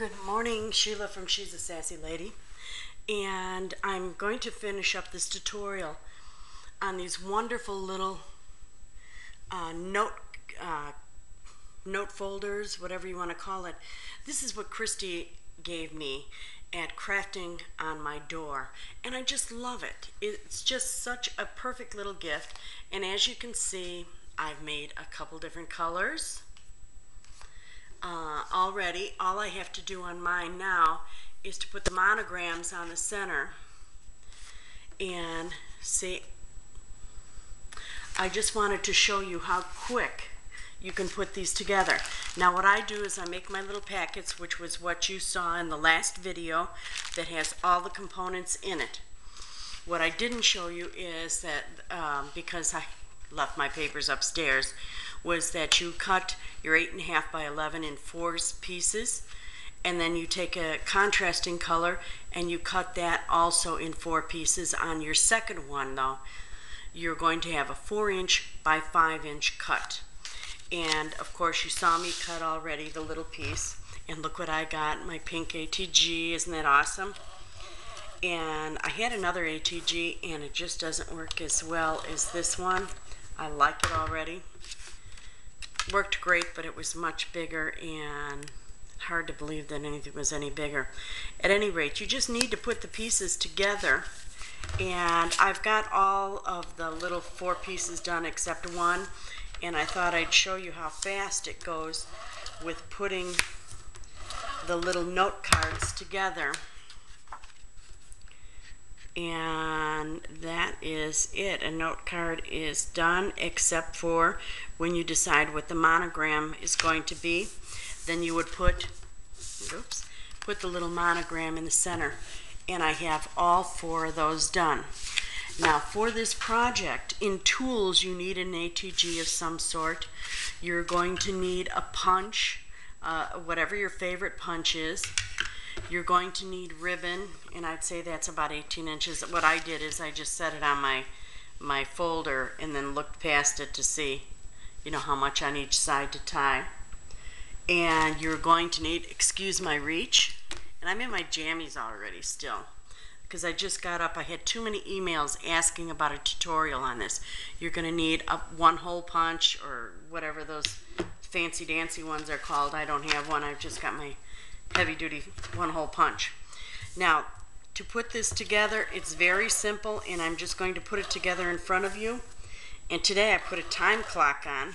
Good morning, Sheila from She's a Sassy Lady, and I'm going to finish up this tutorial on these wonderful little note folders, whatever you want to call it. This is what Christy gave me at Crafting on My Door, and I just love it. It's just such a perfect little gift, and as you can see, I've made a couple different colors. Already, all I have to do on mine now is to put the monograms on the center, and see, I just wanted to show you how quick you can put these together. Now what I do is I make my little packets, which was what you saw in the last video, that has all the components in it. What I didn't show you is that because I left my papers upstairs, was that you cut your 8.5 by 11 in 4 pieces, and then you take a contrasting color and you cut that also in 4 pieces. On your second one though, you're going to have a 4-inch by 5-inch cut. And of course you saw me cut already the little piece, and look what I got, my pink ATG. Isn't that awesome? And I had another ATG and it just doesn't work as well as this one. I like it already. Worked great, but it was much bigger, and hard to believe that anything was any bigger. At any rate, you just need to put the pieces together, and I've got all of the little 4 pieces done except one, and I thought I'd show you how fast it goes with putting the little note cards together. And that is it. A note card is done, except for when you decide what the monogram is going to be. Then you would put the little monogram in the center, and I have all 4 of those done. Now for this project, in tools you need an ATG of some sort. You're going to need a punch, whatever your favorite punch is. You're going to need ribbon, and I'd say that's about 18 inches. What I did is I just set it on my folder and then looked past it to see, you know, how much on each side to tie. And you're going to need, excuse my reach, and I'm in my jammies already still, because I just got up. I had too many emails asking about a tutorial on this. You're going to need a 1-hole punch, or whatever those fancy dancy ones are called. I don't have one. I've just got my heavy-duty 1-hole punch. Now, to put this together, it's very simple, and I'm just going to put it together in front of you. And today I put a time clock on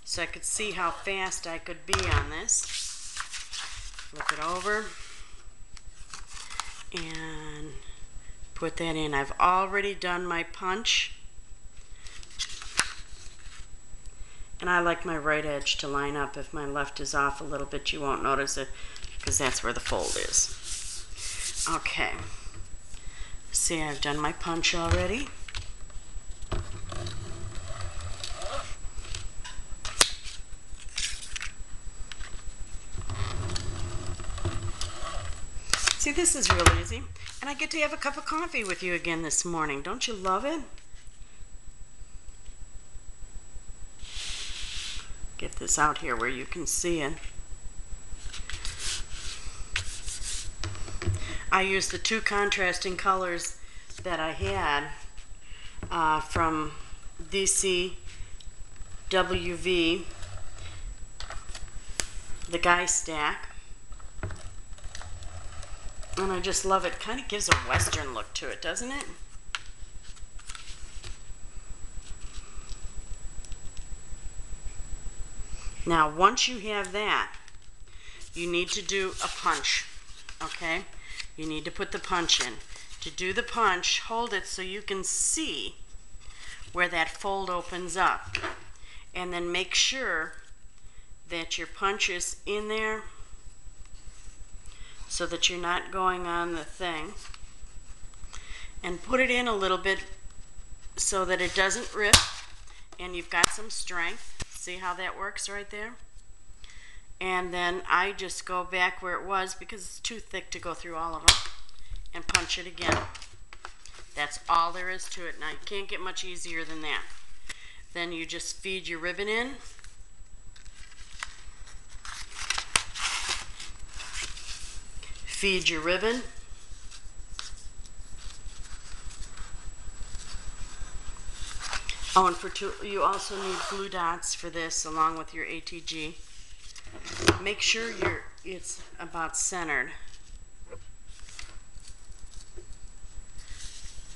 so I could see how fast I could be on this. Flip it over and put that in. I've already done my punch, and I like my right edge to line up. If my left is off a little bit, you won't notice it, because that's where the fold is. Okay, see, I've done my punch already. See, this is real easy, and I get to have a cup of coffee with you again this morning. Don't you love it? Get this out here where you can see it. I used the 2 contrasting colors that I had from DCWV, the Guy Stack, and I just love it. Kind of gives a Western look to it, doesn't it? Now once you have that, you need to do a punch, okay? You need to put the punch in. To do the punch, hold it so you can see where that fold opens up, and then make sure that your punch is in there so that you're not going on the thing, and put it in a little bit so that it doesn't rip and you've got some strength. See how that works right there? And then I just go back where it was, because it's too thick to go through all of them, and punch it again. That's all there is to it. Now you can't get much easier than that. Then you just feed your ribbon in, feed your ribbon. Oh, and you also need glue dots for this along with your ATG. Make sure it's about centered,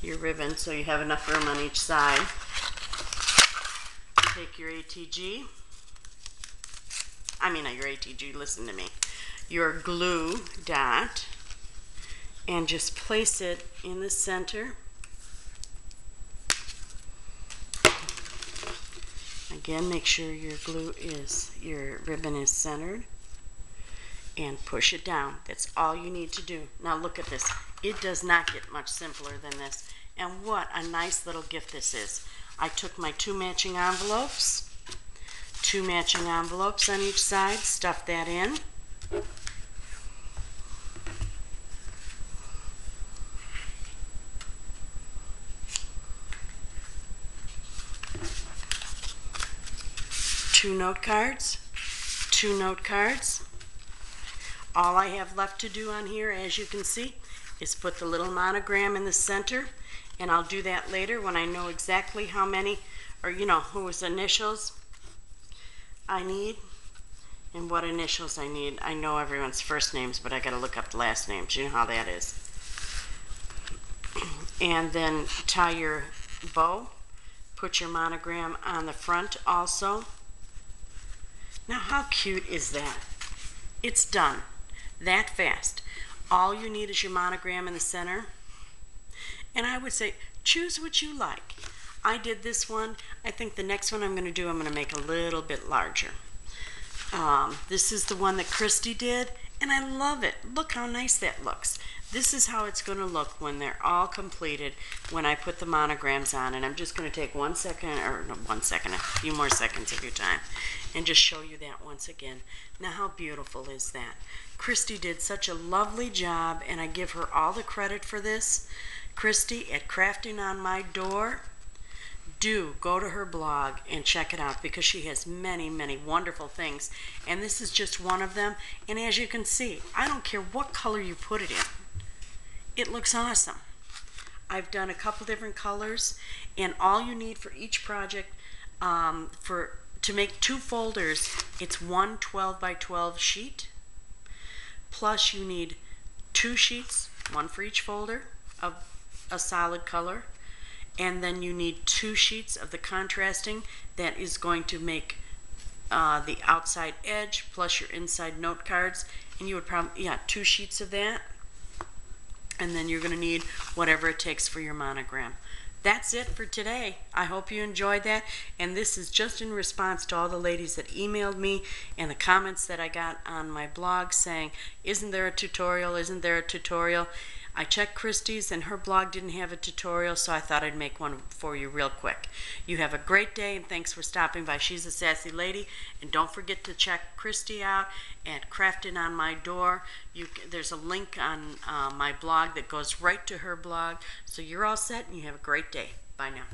your ribbon, so you have enough room on each side. Take your ATG, not your ATG, listen to me, your glue dot, and just place it in the center. Again, make sure your ribbon is centered, and push it down. That's all you need to do. Now look at this. It does not get much simpler than this. And what a nice little gift this is. I took my two matching envelopes on each side, stuffed that in. Two note cards. All I have left to do on here, as you can see, is put the little monogram in the center, and I'll do that later when I know exactly how many, or whose initials I need and what initials I need. I know everyone's first names, but I gotta look up the last names. You know how that is. And then tie your bow, put your monogram on the front also. Now how cute is that? It's done that fast. All you need is your monogram in the center. And I would say choose what you like. I did this one. I think the next one I'm going to make a little bit larger. This is the one that Christy did, and I love it. Look how nice that looks. This is how it's going to look when they're all completed, when I put the monograms on. And I'm just going to take a few more seconds of your time, and just show you that once again. Now how beautiful is that? Christy did such a lovely job, and I give her all the credit for this. Christy at Crafting on My Door. Do go to her blog and check it out, because she has many, many wonderful things, and this is just one of them. And as you can see, I don't care what color you put it in, it looks awesome. I've done a couple different colors, and all you need for each project, to make two folders, it's one 12 by 12 sheet, plus you need two sheets, one for each folder of a solid color, and then you need two sheets of the contrasting that is going to make the outside edge plus your inside note cards, and you would probably, two sheets of that, and then you're going to need whatever it takes for your monogram. That's it for today. I hope you enjoyed that, and this is just in response to all the ladies that emailed me and the comments that I got on my blog saying, isn't there a tutorial, isn't there a tutorial? I checked Christie's, and her blog didn't have a tutorial, so I thought I'd make one for you real quick. You have a great day, and thanks for stopping by. She's a Sassy Lady, and don't forget to check Christy out at Crafting on My Door. There's a link on my blog that goes right to her blog. So you're all set, and you have a great day. Bye now.